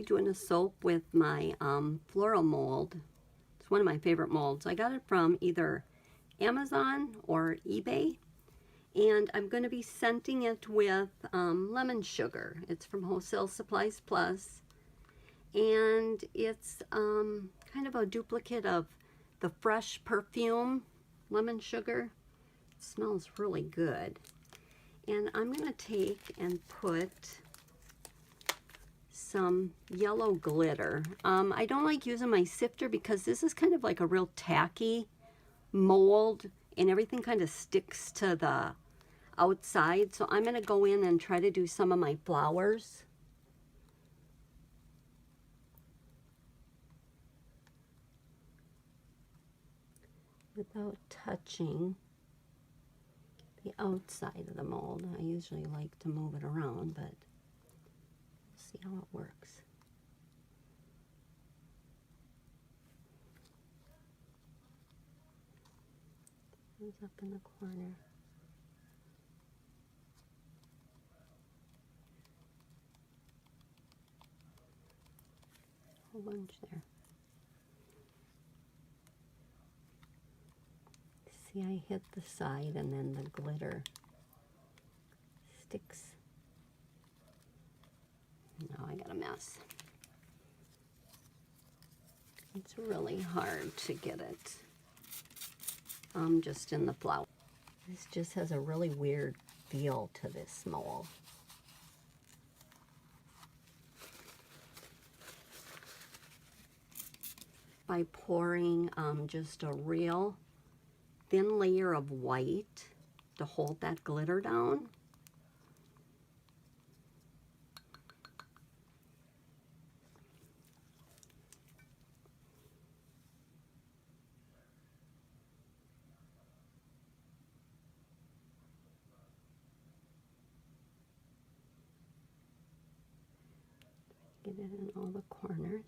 Doing a soap with my floral mold. It's one of my favorite molds. I got it from either Amazon or eBay, and I'm going to be scenting it with lemon sugar. It's from Wholesale Supplies Plus, and it's kind of a duplicate of the fresh perfume lemon sugar. It smells really good. And I'm going to take and put some yellow glitter. I don't like using my sifter because this is kind of like a real tacky mold and everything kind of sticks to the outside. So I'm going to go in and try to do some of my flowers. Without touching the outside of the mold. I usually like to move it around, but we'll see how it works. It's up in the corner. A whole bunch there. See, I hit the side and then the glitter sticks. Now I got a mess. It's really hard to get it just in the flower. This just has a really weird feel to this mold. By pouring just a real thin layer of white to hold that glitter down. Get it in all the corners.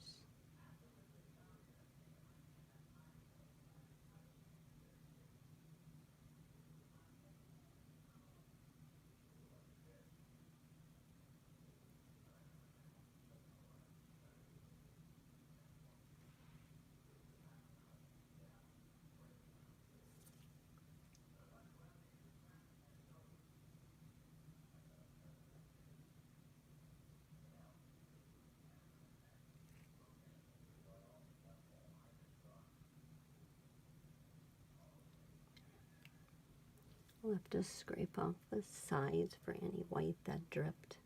I'll have to scrape off the sides for any white that dripped.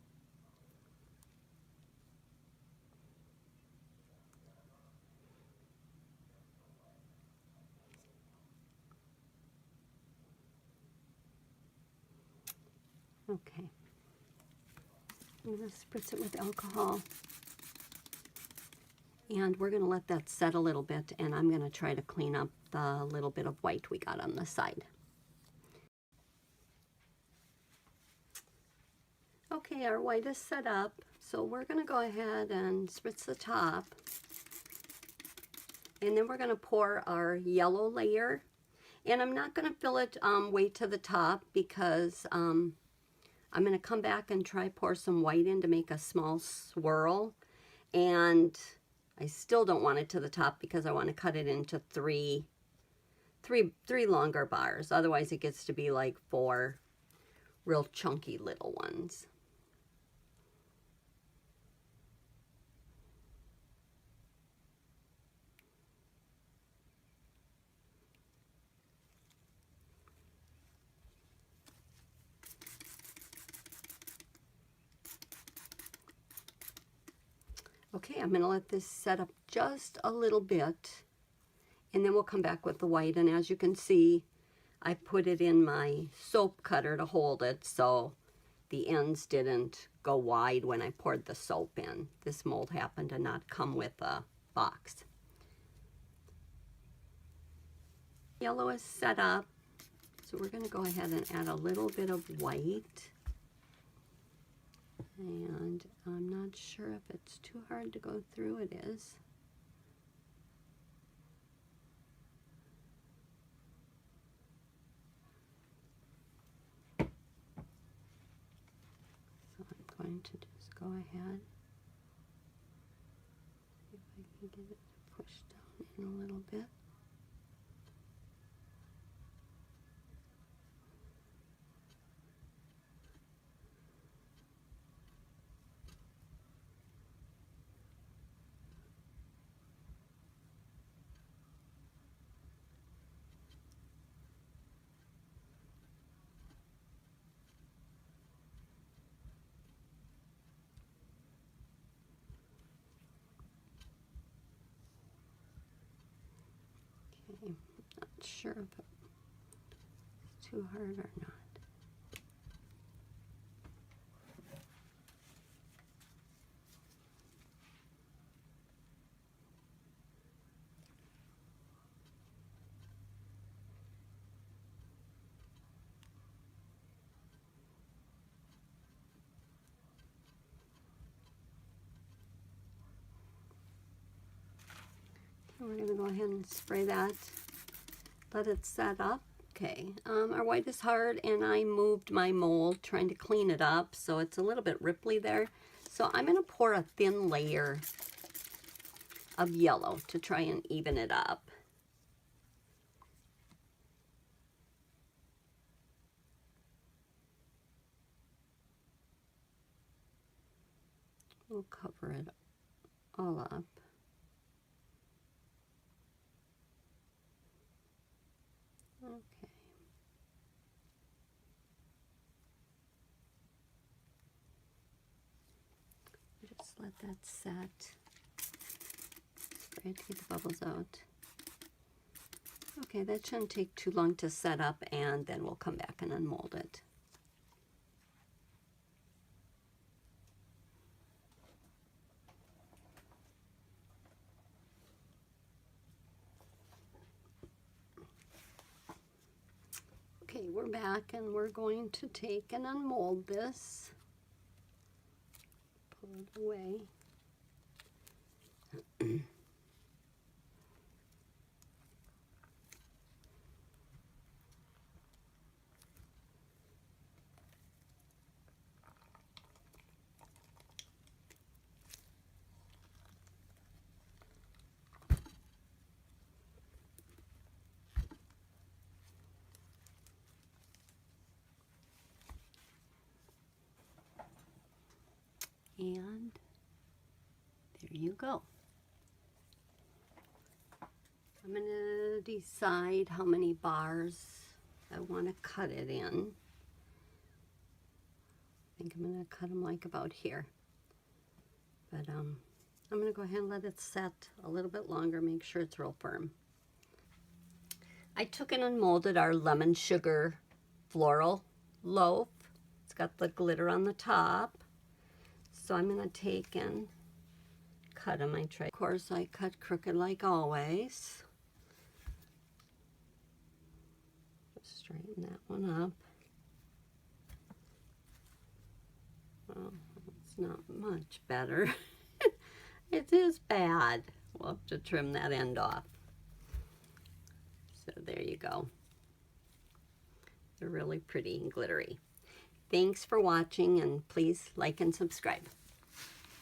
Okay. I'm going to spritz it with alcohol. And we're going to let that set a little bit, and I'm going to try to clean up the little bit of white we got on the side. Okay, our white is set up, so we're going to go ahead and spritz the top. And then we're going to pour our yellow layer. And I'm not going to fill it way to the top because I'm going to come back and try pour some white in to make a small swirl. And I still don't want it to the top because I want to cut it into three longer bars. Otherwise it gets to be like 4 real chunky little ones. Okay, I'm going to let this set up just a little bit, and then we'll come back with the white. And as you can see, I put it in my soap cutter to hold it so the ends didn't go wide when I poured the soap in. This mold happened to not come with a box. Yellow is set up, so we're going to go ahead and add a little bit of white. And I'm not sure if it's too hard to go through. It is. So I'm going to just go ahead Get it pushed down in a little bit. Okay, not sure if it's too hard or not. We're going to go ahead and spray that, let it set up. Okay, our white is hard, and I moved my mold trying to clean it up, so it's a little bit ripply there. So I'm going to pour a thin layer of yellow to try and even it up. We'll cover it all up. Okay. Just let that set. Spray it to get the bubbles out. Okay, that shouldn't take too long to set up, and then we'll come back and unmold it. Okay, we're back, and we're going to take and unmold this. Pull it away. And there you go. I'm going to decide how many bars I want to cut it in. I think I'm going to cut them like about here. But I'm going to go ahead and let it set a little bit longer, make sure it's real firm. I took and unmolded our lemon sugar floral loaf. It's got the glitter on the top. So I'm going to take and cut them. I try. Of course, I cut crooked like always. Just straighten that one up. Well, it's not much better. It is bad. We'll have to trim that end off. So there you go. They're really pretty and glittery. Thanks for watching, and please like and subscribe.